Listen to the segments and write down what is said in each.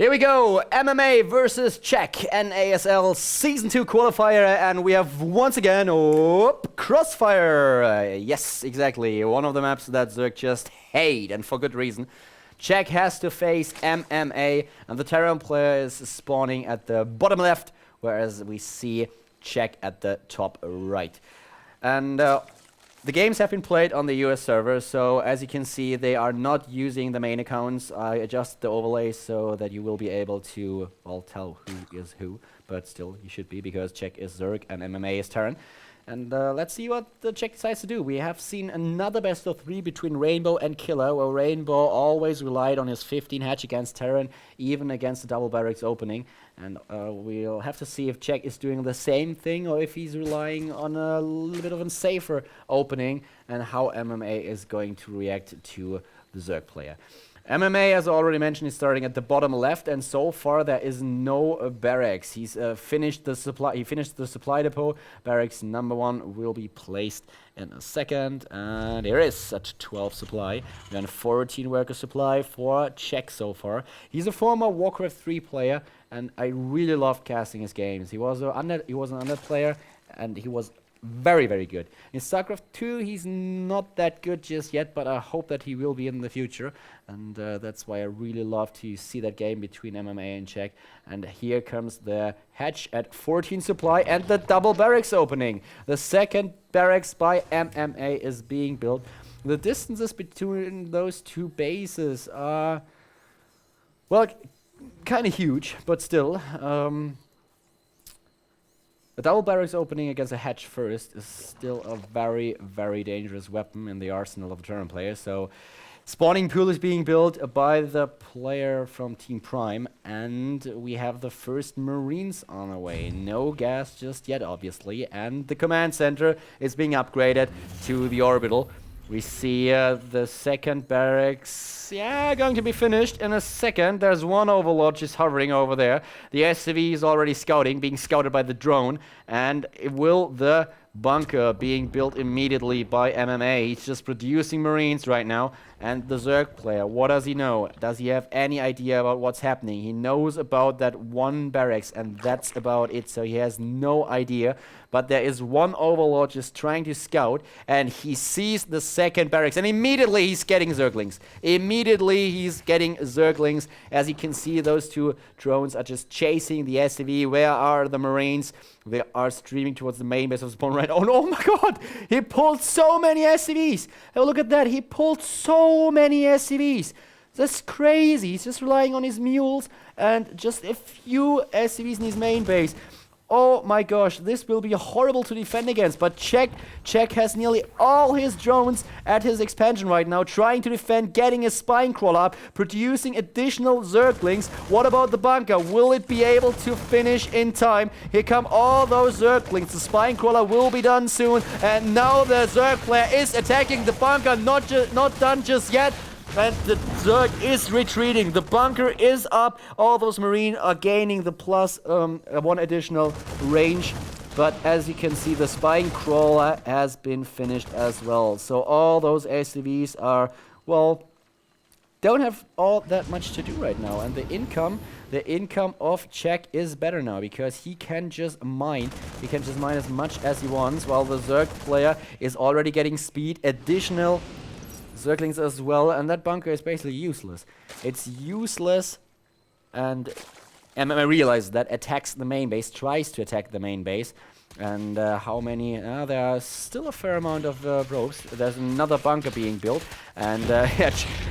Here we go, MMA versus Czech, NASL Season 2 Qualifier, and we have once again, Crossfire. Yes, exactly, one of the maps that Zerg just hate, and for good reason. Czech has to face MMA, and the Terran player is spawning at the bottom left, whereas we see Czech at the top right. And the games have been played on the US server, so as you can see, they are not using the main accounts. I adjust the overlay so that you will be able to, well, tell who is who, but still, you should be, because Czech is Zerg and MMA is Terran. And let's see what the Czech decides to do. We have seen another best of 3 between Rainbow and Killer, where Rainbow always relied on his 15 hatch against Terran, even against the double barracks opening. And we'll have to see if Czech is doing the same thing, or if he's relying on a little bit of a safer opening, and how MMA is going to react to the Zerg player. MMA, as I already mentioned, is starting at the bottom left, and so far there is no barracks. He's finished the supply. He finished the supply depot. Barracks number 1 will be placed in a second, and there is at 12 supply. We're on 14 worker supply for Czech so far. He's a former Warcraft 3 player, and I really loved casting his games. He was an undead player, and he was very, very good. In StarCraft 2, he's not that good just yet, but I hope that he will be in the future. And that's why I really love to see that game between MMA and Czech. And here comes the hatch at 14 supply and the double barracks opening. The second barracks by MMA is being built. The distances between those two bases are, well, kind of huge, but still. The double barracks opening against a hatch first is still a very, very dangerous weapon in the arsenal of a Terran player. So, spawning pool is being built by the player from Team Prime, and we have the first Marines on the way. No gas just yet, obviously, and the command center is being upgraded to the orbital. We see the second barracks, going to be finished in a second. There's one Overlord just hovering over there. The SCV is already scouting, being scouted by the drone. And will the bunker being built immediately by MMA? He's just producing Marines right now. And the Zerg player, what does he know? Does he have any idea about what's happening? He knows about that one barracks, and that's about it. So he has no idea. But there is one Overlord just trying to scout, and he sees the second barracks, and immediately he's getting Zerglings. Immediately he's getting Zerglings. As you can see, those two drones are just chasing the SCV. Where are the Marines? They are streaming towards the main base of spawn right now. Oh my god! He pulled so many SCVs! Oh, look at that! He pulled so many SCVs! That's crazy! He's just relying on his mules and just a few SCVs in his main base. Oh my gosh, this will be horrible to defend against, but Czech has nearly all his drones at his expansion right now, trying to defend, getting a spine crawl up, producing additional Zerglings. What about the bunker? Will it be able to finish in time? Here come all those Zerglings. The spine crawler will be done soon, and now the Zerg player is attacking the bunker, not done just yet. And the Zerg is retreating. The bunker is up. All those Marine are gaining the plus 1 additional range. But as you can see, the spine crawler has been finished as well. So all those SCVs are, well, don't have all that much to do right now. And the income of Czech is better now, because he can just mine. He can just mine as much as he wants, while the Zerg player is already getting speed, additional Zerglings as well, and that bunker is basically useless. It's useless, and MMA realizes that, attacks the main base, tries to attack the main base. And how many? There are still a fair amount of ropes. There's another bunker being built, and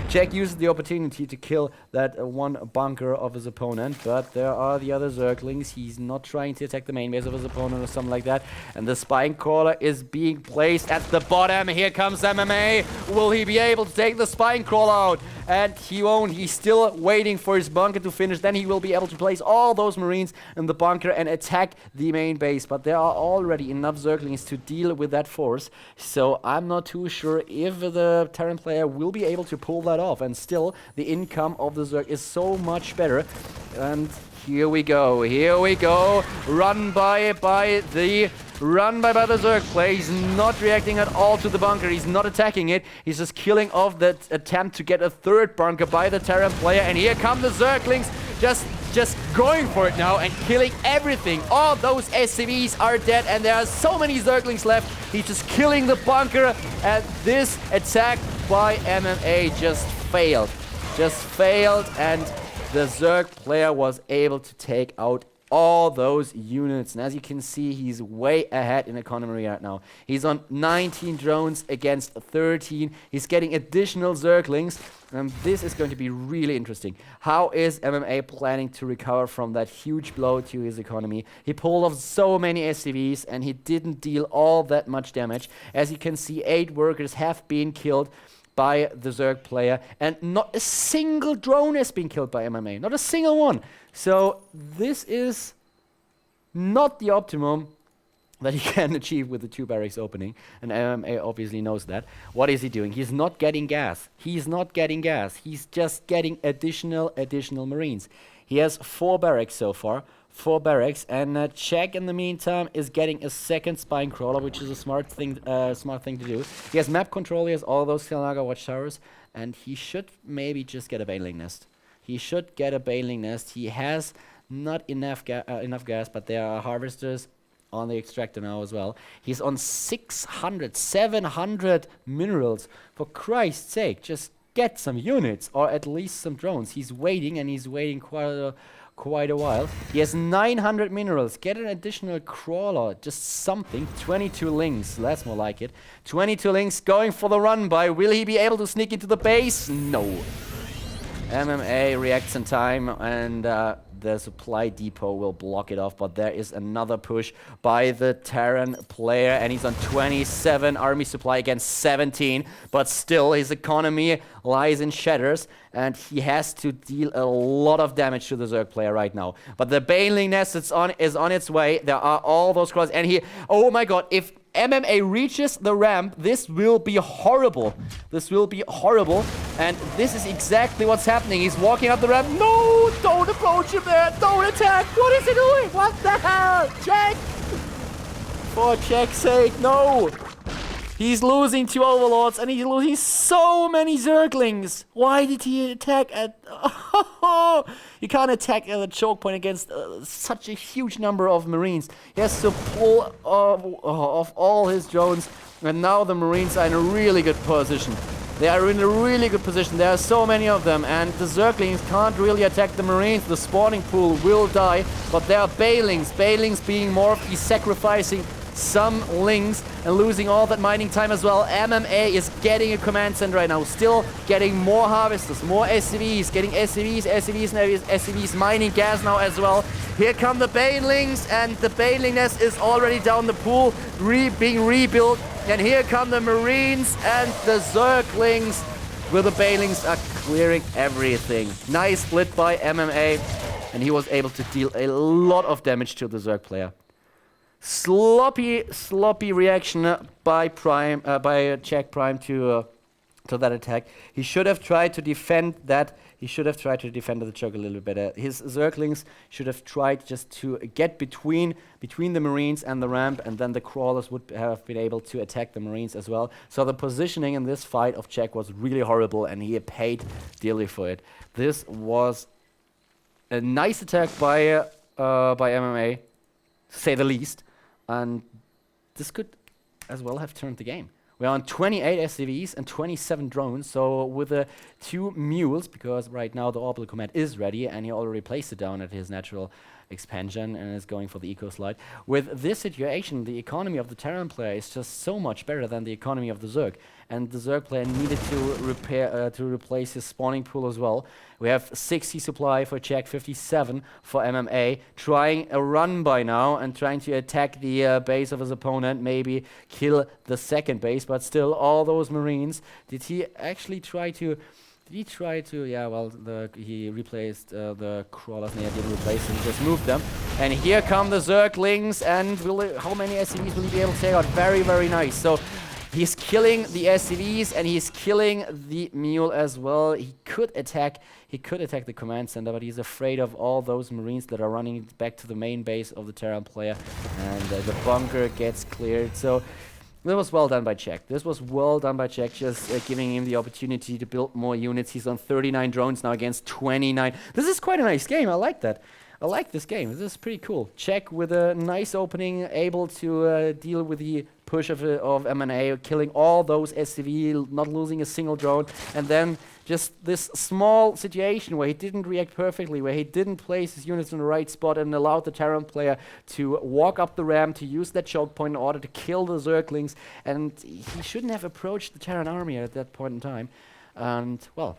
Czech uses the opportunity to kill that one bunker of his opponent. But there are the other Zerglings. He's not trying to attack the main base of his opponent or something like that. And the spine crawler is being placed at the bottom. Here comes MMA. Will he be able to take the spine crawler out? And he won't. He's still waiting for his bunker to finish. Then he will be able to place all those Marines in the bunker and attack the main base. But there are already enough Zerglings to deal with that force. So I'm not too sure if the Terran player will be able to pull that off. And still, the income of the Zerg is so much better. And here we go. Run by the Zerg player. He's not reacting at all to the bunker. He's not attacking it. He's just killing off that attempt to get a third bunker by the Terran player. And here come the Zerglings just going for it now and killing everything. All those SCVs are dead, and there are so many Zerglings left. He's just killing the bunker, and this attack by MMA just failed. And the Zerg player was able to take out all those units. And as you can see, he's way ahead in economy right now. He's on 19 drones against 13. He's getting additional Zerglings. And this is going to be really interesting. How is MMA planning to recover from that huge blow to his economy? He pulled off so many SCVs and he didn't deal all that much damage. As you can see, 8 workers have been killed by the Zerg player, and not a single drone has been killed by MMA. Not a single one. So this is not the optimum that he can achieve with the 2 barracks opening, and MMA obviously knows that. What is he doing? He's not getting gas. He's just getting additional Marines. He has 4 barracks so far. 4 barracks, and Check in the meantime is getting a second spine crawler, which is a smart thing to do. He has map control, he has all those Kilnaga watchtowers, and he should maybe just get a baneling nest. He has not enough gas, but there are harvesters on the extractor now as well. He's on 600, 700 minerals. For Christ's sake, just get some units, or at least some drones. He's waiting quite a while. He has 900 minerals. Get an additional crawler, just something. 22 links, that's more like it. 22 links going for the run by. Will he be able to sneak into the base? No. MMA reacts in time, and the supply depot will block it off, but there is another push by the Terran player, and he's on 27 army supply against 17, but still his economy lies in shatters, and he has to deal a lot of damage to the Zerg player right now. But the baneling nest is on its way. There are all those cross, and he, oh my god, if MMA reaches the ramp, this will be horrible. And this is exactly what's happening. He's walking up the ramp. No, don't approach him there. Don't attack. What is he doing? What the hell? Check. For Check's sake, no. He's losing 2 overlords, and he's losing so many Zerglings. Why did he attack at... You can't attack at a choke point against such a huge number of Marines. He has to pull off all his drones, and now the Marines are in a really good position. There are so many of them, and the Zerglings can't really attack the Marines. The spawning pool will die, but there are Balings. Balings being morphed, he's sacrificing some links and losing all that mining time as well. MMA is getting a command center right now, still getting more harvesters, more SCVs, getting SCVs, mining gas now as well. Here come the banelings, and the baneling nest is already down the pool, being rebuilt. And here come the Marines, and the Zerglings with the banelings are clearing everything. Nice split by MMA, and he was able to deal a lot of damage to the Zerg player. Sloppy reaction by CheckPrime to that attack. He should have tried to defend that. He should have tried to defend the choke a little bit better. His Zerglings should have tried just to get between the Marines and the ramp, and then the crawlers would have been able to attack the Marines as well. So the positioning in this fight of Check was really horrible, and he paid dearly for it. This was a nice attack by MMA, to say the least. And this could as well have turned the game. We're on 28 SCVs and 27 drones, so with the 2 mules, because right now the orbital command is ready, and he already placed it down at his natural expansion and is going for the eco slide. With this situation, the economy of the Terran player is just so much better than the economy of the Zerg, and the Zerg player needed to replace his spawning pool as well. We have 60 supply for Check, 57 for MMA, trying a run by now and trying to attack the base of his opponent, maybe kill the second base, but still all those Marines. Did he actually try to... Yeah, well, he replaced the crawlers. No, he didn't replace them, he just moved them. And here come the Zerglings, and how many SCVs will he be able to take out? Very, very nice. So he's killing the SCVs, and he's killing the mule as well. He could attack the command center, but he's afraid of all those Marines that are running back to the main base of the Terran player. And the bunker gets cleared. So That was well done by Czech. This was well done by Czech, just giving him the opportunity to build more units. He's on 39 drones now against 29. This is quite a nice game. I like that. I like this game. This is pretty cool. Czech with a nice opening, able to deal with the push of M&A, killing all those SCV, not losing a single drone, and then just this small situation where he didn't react perfectly, where he didn't place his units in the right spot and allowed the Terran player to walk up the ramp, to use that choke point in order to kill the Zerglings, and he shouldn't have approached the Terran army at that point in time. And, well,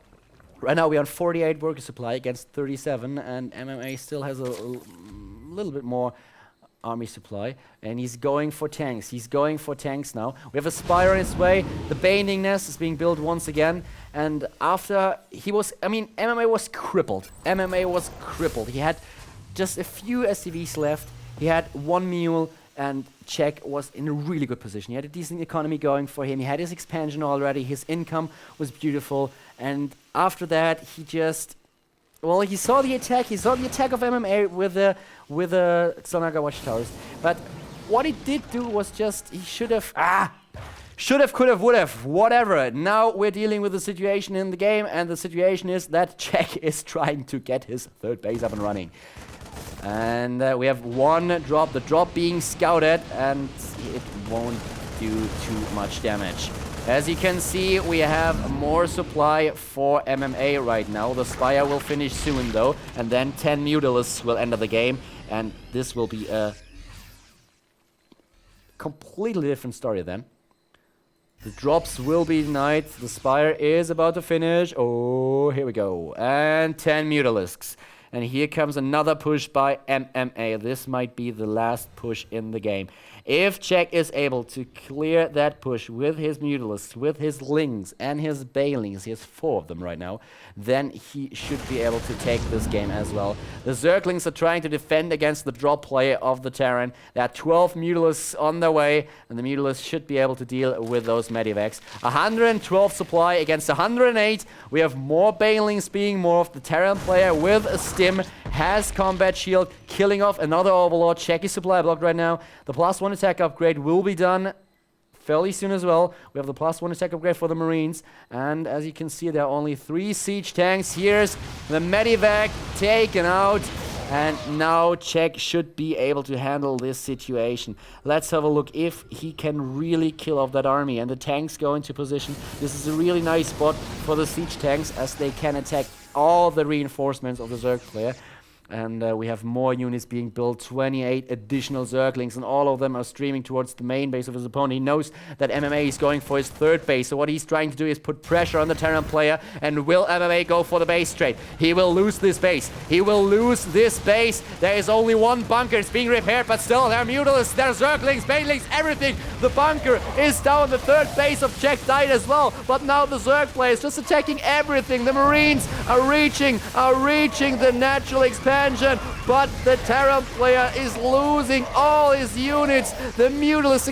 right now we're on 48 worker supply against 37, and MMA still has a little bit more army supply, and he's going for tanks. He's going for tanks now. We have a Spire on his way. The Baning Nest is being built once again, and after he was, MMA was crippled. MMA was crippled. He had just a few SCVs left. He had one mule, and Czech was in a really good position. He had a decent economy going for him. He had his expansion already. His income was beautiful, and after that, he just, well, he saw the attack. He saw the attack of MMA with the Xanaga Watchtowers. But what he did do was just, he should have, could have, would have, whatever. Now we're dealing with the situation in the game, and the situation is that Czech is trying to get his third base up and running. And we have one drop, the drop being scouted, and it won't do too much damage. As you can see, we have more supply for MMA right now. The Spire will finish soon though, and then 10 Mutalisks will enter the game, and this will be a completely different story then. The drops will be denied. The Spire is about to finish. Oh, here we go. And 10 Mutalisks. And here comes another push by MMA. This might be the last push in the game. If Czech is able to clear that push with his Mutalisks, with his Lings and his Balings, he has 4 of them right now, then he should be able to take this game as well. The Zerglings are trying to defend against the drop play of the Terran. There are 12 Mutalisks on their way, and the Mutalisks should be able to deal with those Medivacs. 112 supply against 108. We have more Balings being morphed. The Terran player with a stim has combat shield, killing off another Overlord. Czech is supply blocked right now. The +1 attack upgrade will be done fairly soon as well. We have the +1 attack upgrade for the Marines, and as you can see, there are only 3 siege tanks. Here's the Medivac taken out, and now Czech should be able to handle this situation. Let's have a look if he can really kill off that army, and the tanks go into position. This is a really nice spot for the siege tanks, as they can attack all the reinforcements of the Zerg player. And we have more units being built, 28 additional Zerglings, and all of them are streaming towards the main base of his opponent. He knows that MMA is going for his third base, so what he's trying to do is put pressure on the Terran player. And will MMA go for the base trade? He will lose this base. He will lose this base. There is only one bunker. It's being repaired, but still, there are Mutalisks, there are Zerglings, Banelings, everything. The bunker is down. The third base of Czech died as well, but now the Zerg player is just attacking everything. The Marines are reaching the natural expansion. But the Terran player is losing all his units. The Mutalisks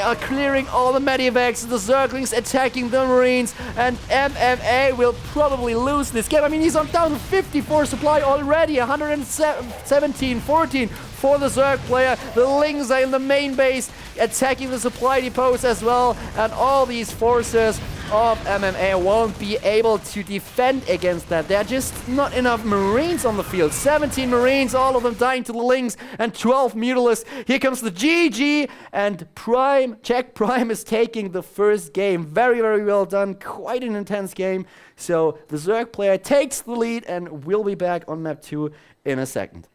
are clearing all the Medivacs. The Zerglings attacking the Marines. And MMA will probably lose this game. He's on down to 54 supply already. 117, 14 for the Zerg player. The Lings are in the main base, attacking the supply depots as well. And all these forces of MMA won't be able to defend against that. There are just not enough Marines on the field. 17 Marines, all of them dying to the Lings, and 12 Mutalisks. Here comes the GG, and CheckPrime is taking the first game. Very, very well done. Quite an intense game. So the Zerg player takes the lead, and we'll be back on map 2 in a second.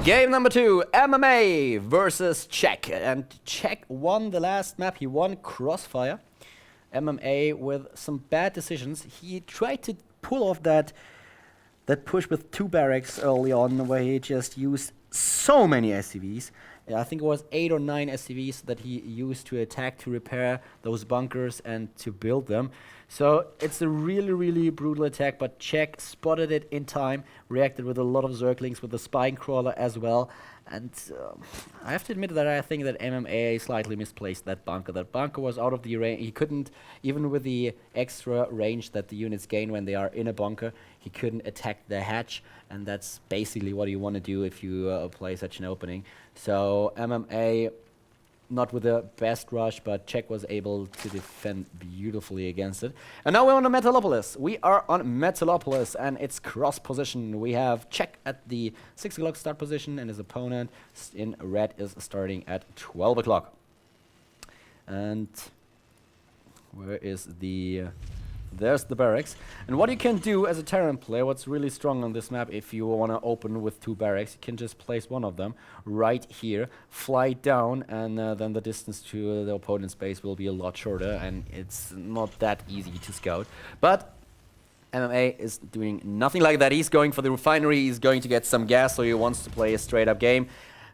Game number 2, MMA versus Czech. And Czech won the last map. He won Crossfire. MMA with some bad decisions. He tried to pull off that push with 2 barracks early on, where he just used so many SCVs. I think it was 8 or 9 SCVs that he used to attack, to repair those bunkers and to build them. So it's a really, really brutal attack, but Czech spotted it in time, reacted with a lot of Zerglings, with the Spine Crawler as well, And I have to admit that I think that MMA slightly misplaced that bunker. That bunker was out of the range. He couldn't, even with the extra range that the units gain when they are in a bunker, he couldn't attack the hatch. And that's basically what you want to do if you play such an opening. So MMA, not with the best rush, but Czech was able to defend beautifully against it. And now we're on the Metalopolis. We are on Metalopolis, and it's cross position. We have Czech at the 6 o'clock start position, and his opponent in red is starting at 12 o'clock. And where is the... there's the barracks. And what you can do as a Terran player, what's really strong on this map, if you want to open with 2 barracks, you can just place one of them right here, fly down, and then the distance to the opponent's base will be a lot shorter, and it's not that easy to scout. But MMA is doing nothing like that. He's going for the refinery, he's going to get some gas, so he wants to play a straight-up game.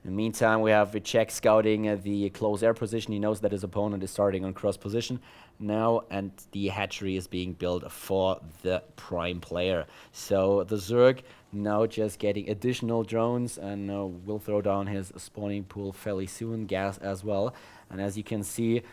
In the meantime, we have Czech scouting the close air position. He knows that his opponent is starting on cross position now, and the hatchery is being built for the prime player. So the Zerg now just getting additional drones, and will throw down his spawning pool fairly soon, gas as well. And as you can see,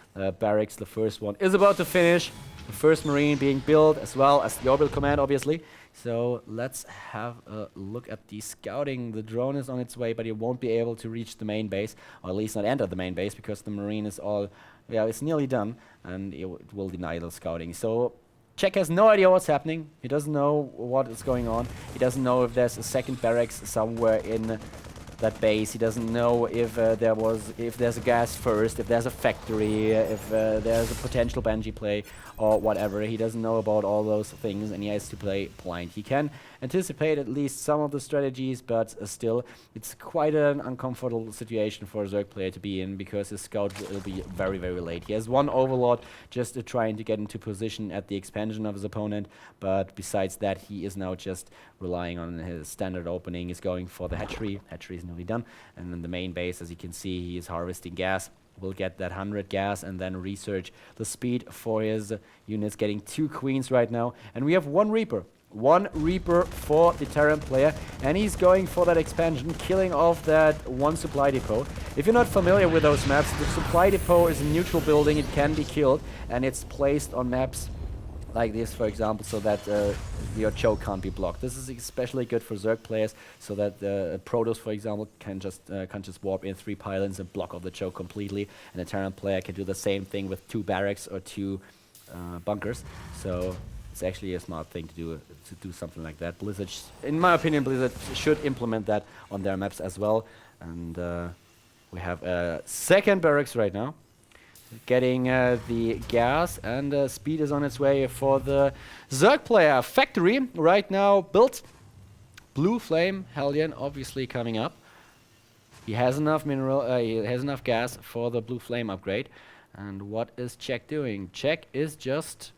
barracks, the first one, is about to finish. The first marine being built, as well as the orbital command, obviously. So let's have a look at the scouting. The drone is on its way, but it won't be able to reach the main base, or at least not enter the main base, because the marine is all, yeah, it's nearly done, and it will deny the scouting. So Czech has no idea what's happening. He doesn't know what is going on. He doesn't know if there's a second barracks somewhere in that base. He doesn't know if there's a gas first, if there's a factory, if there's a potential Banshee play or whatever. He doesn't know about all those things, and he has to play blind. He can anticipate at least some of the strategies, but still, it's quite an uncomfortable situation for a Zerg player to be in, because his scout will be very, very late. He has one overlord just trying to get into position at the expansion of his opponent, but besides that, he is now just relying on his standard opening. He's going for the hatchery. Hatchery is nearly done, and then the main base, as you can see, he is harvesting gas. Will get that 100 gas and then research the speed for his units, getting 2 queens right now, and we have 1 Reaper. 1 Reaper for the Terran player, and he's going for that expansion, killing off that 1 supply depot. If you're not familiar with those maps, the supply depot is a neutral building. It can be killed, and it's placed on maps like this, for example, so that your choke can't be blocked. This is especially good for Zerg players, so that Protoss, for example, can just warp in 3 pylons and block off the choke completely, and a Terran player can do the same thing with 2 barracks or 2 bunkers. So it's actually a smart thing to do something like that. Blizzard, in my opinion, Blizzard should implement that on their maps as well. And we have a second barracks right now, getting the gas, and speed is on its way for the Zerg player. Factory right now built. Blue Flame Hellion obviously coming up. He has enough mineral, he has enough gas for the Blue Flame upgrade. And what is Czech doing? Czech is just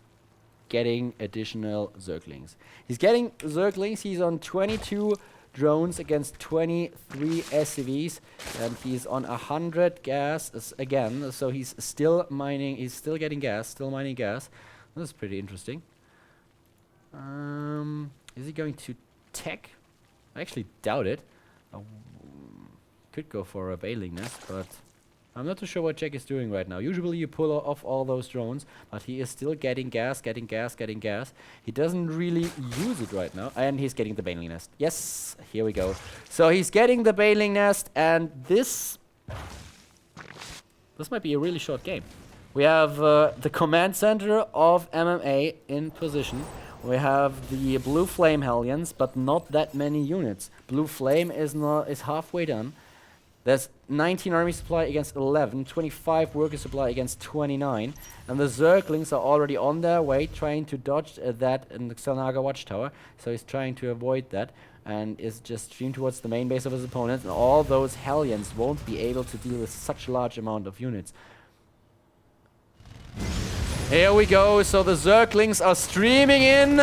getting additional Zerglings. He's getting Zerglings. He's on 22 drones against 23 SCVs, and he's on 100 gas again, so he's still mining, he's still getting gas, still mining gas. This is pretty interesting. Is he going to tech? I actually doubt it. Could go for a bailing nest, but I'm not too sure what Czech is doing right now. Usually you pull off all those drones, but he is still getting gas, getting gas, getting gas. He doesn't really use it right now, and he's getting the bailing nest. Yes, here we go. So he's getting the bailing nest, and this might be a really short game. We have the command center of MMA in position. We have the Blue Flame Hellions, but not that many units. Blue Flame is halfway done. There's 19 army supply against 11, 25 worker supply against 29, and the Zerglings are already on their way, trying to dodge that in the Xel'Naga Watchtower. So he's trying to avoid that, and is just streamed towards the main base of his opponent, and all those Hellions won't be able to deal with such a large amount of units. Here we go, so the Zerglings are streaming in.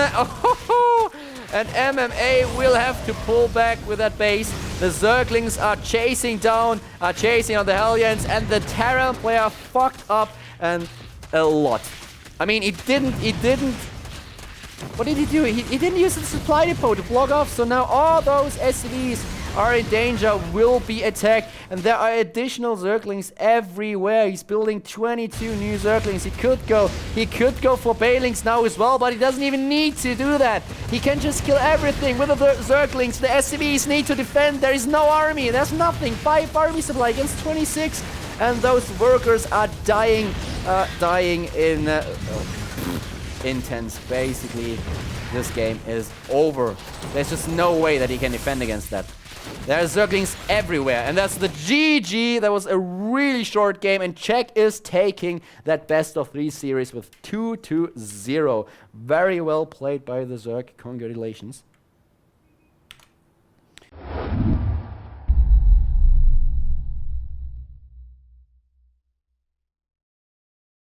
And MMA will have to pull back with that base. The Zerglings are chasing on the Hellions, and the Terran player fucked up and a lot. I mean, he didn't, what did he do? He didn't use the supply depot to block off, so now all those SCVs are in danger, will be attacked. And there are additional Zerglings everywhere. He's building 22 new Zerglings. He could go for Balings now as well, but he doesn't even need to do that. He can just kill everything with the Zerglings. The SCVs need to defend. There is no army. There's nothing. 5 army supply against 26. And those workers are dying in intense. Basically, this game is over. There's just no way that he can defend against that. There are Zerglings everywhere, and that's the GG. That was a really short game, and Czech is taking that best of 3 series with 2-0. Very well played by the Zerg. Congratulations.